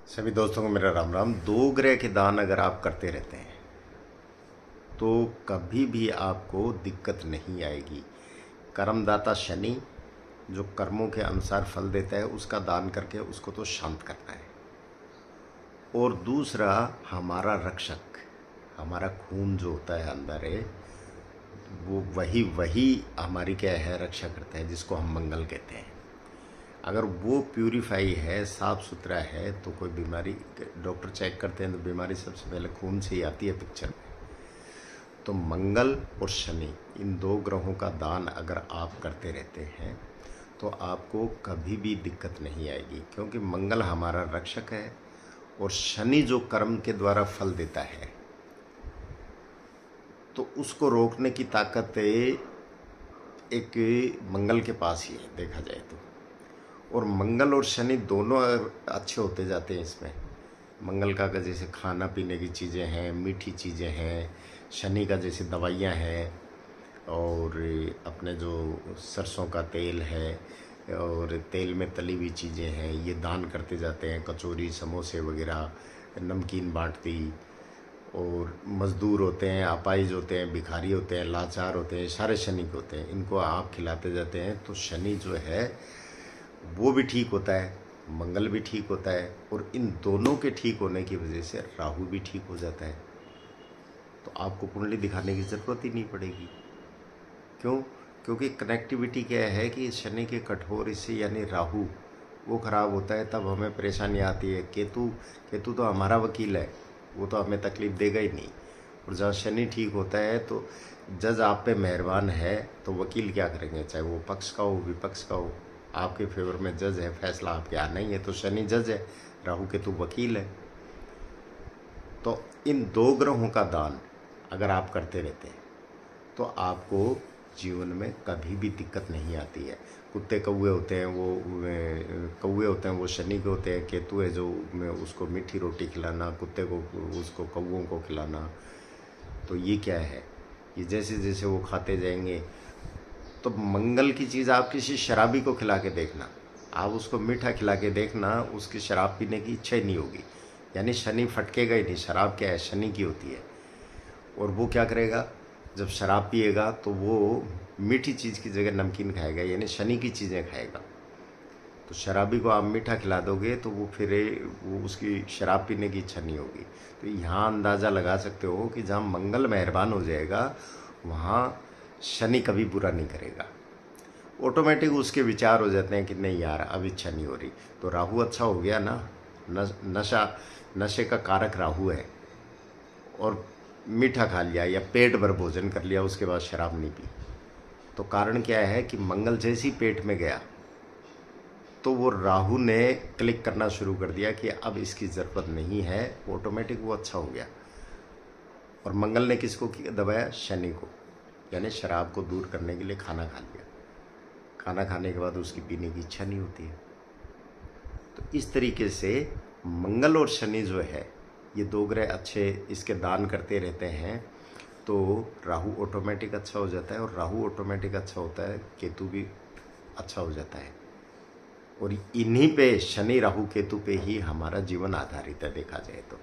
सभी दोस्तों को मेरा राम राम। दो ग्रह के दान अगर आप करते रहते हैं तो कभी भी आपको दिक्कत नहीं आएगी। कर्मदाता शनि जो कर्मों के अनुसार फल देता है उसका दान करके उसको तो शांत करना है। और दूसरा, हमारा रक्षक, हमारा खून जो होता है अंदर है, वो वही वही हमारी क्या है, रक्षा करता है, जिसको हम मंगल कहते हैं। अगर वो प्यूरिफाई है, साफ़ सुथरा है, तो कोई बीमारी, डॉक्टर चेक करते हैं तो बीमारी सबसे पहले खून से ही आती है पिक्चर में। तो मंगल और शनि, इन दो ग्रहों का दान अगर आप करते रहते हैं तो आपको कभी भी दिक्कत नहीं आएगी, क्योंकि मंगल हमारा रक्षक है और शनि जो कर्म के द्वारा फल देता है तो उसको रोकने की ताकत एक मंगल के पास ही है, देखा जाए तो। और मंगल और शनि दोनों अच्छे होते जाते हैं इसमें। मंगल का जैसे खाना पीने की चीज़ें हैं, मीठी चीज़ें हैं, शनि का जैसे दवाइयाँ हैं, और अपने जो सरसों का तेल है और तेल में तली हुई चीज़ें हैं, ये दान करते जाते हैं। कचौरी, समोसे वगैरह, नमकीन बांटती। और मज़दूर होते हैं, अपाहिज होते हैं, भिखारी होते हैं, लाचार होते हैं, सारे शनि के होते हैं, इनको आप खिलाते जाते हैं तो शनि जो है वो भी ठीक होता है, मंगल भी ठीक होता है, और इन दोनों के ठीक होने की वजह से राहु भी ठीक हो जाता है। तो आपको कुंडली दिखाने की ज़रूरत ही नहीं पड़ेगी। क्यों? क्योंकि कनेक्टिविटी क्या है कि शनि के कठोर इससे यानी राहु वो खराब होता है, तब हमें परेशानी आती है। केतु केतु तो हमारा वकील है, वो तो हमें तकलीफ देगा ही नहीं। और जहाँ शनि ठीक होता है तो जज आप पे मेहरबान है, तो वकील क्या करेंगे, चाहे वो पक्ष का हो विपक्ष का हो, आपके फेवर में जज है, फैसला आपके आना ही है। तो शनि जज है, राहु केतु वकील है। तो इन दो ग्रहों का दान अगर आप करते रहते हैं तो आपको जीवन में कभी भी दिक्कत नहीं आती है। कुत्ते कौवे होते हैं, वो कौवे होते हैं वो शनि के होते हैं। केतु है जो उसको मीठी रोटी खिलाना, कुत्ते को, उसको कौवों को खिलाना। तो ये क्या है, ये जैसे जैसे वो खाते जाएंगे। तो मंगल की चीज़ आप किसी शराबी को खिला के देखना, आप उसको मीठा खिला के देखना, उसकी शराब पीने की इच्छा ही नहीं होगी। यानी शनि फटकेगा ही नहीं। शराब क्या है, शनि की होती है। और वो क्या करेगा, जब शराब पिएगा तो वो मीठी चीज़ की जगह नमकीन खाएगा, यानी शनि की चीज़ें खाएगा। तो शराबी को आप मीठा खिला दोगे तो वो फिर वो उसकी शराब पीने की इच्छा नहीं होगी। तो यहाँ अंदाज़ा लगा सकते हो कि जहाँ मंगल मेहरबान हो जाएगा वहाँ शनि कभी बुरा नहीं करेगा। ऑटोमेटिक उसके विचार हो जाते हैं कि नहीं यार अब इच्छा नहीं हो रही। तो राहु अच्छा हो गया ना, नशे का कारक राहु है। और मीठा खा लिया या पेट भर भोजन कर लिया, उसके बाद शराब नहीं पी। तो कारण क्या है कि मंगल जैसे ही पेट में गया तो वो राहु ने क्लिक करना शुरू कर दिया कि अब इसकी ज़रूरत नहीं है, ऑटोमेटिक वो अच्छा हो गया। और मंगल ने किसको दबाया, शनि को, यानी शराब को दूर करने के लिए खाना खा लिया। खाना खाने के बाद उसकी पीने की इच्छा नहीं होती है। तो इस तरीके से मंगल और शनि जो है, ये दो ग्रह अच्छे इसके दान करते रहते हैं तो राहु ऑटोमेटिक अच्छा हो जाता है। और राहु ऑटोमेटिक अच्छा होता है, केतु भी अच्छा हो जाता है। और इन्हीं पे, शनि राहु केतु पे ही हमारा जीवन आधारित है, देखा जाए तो।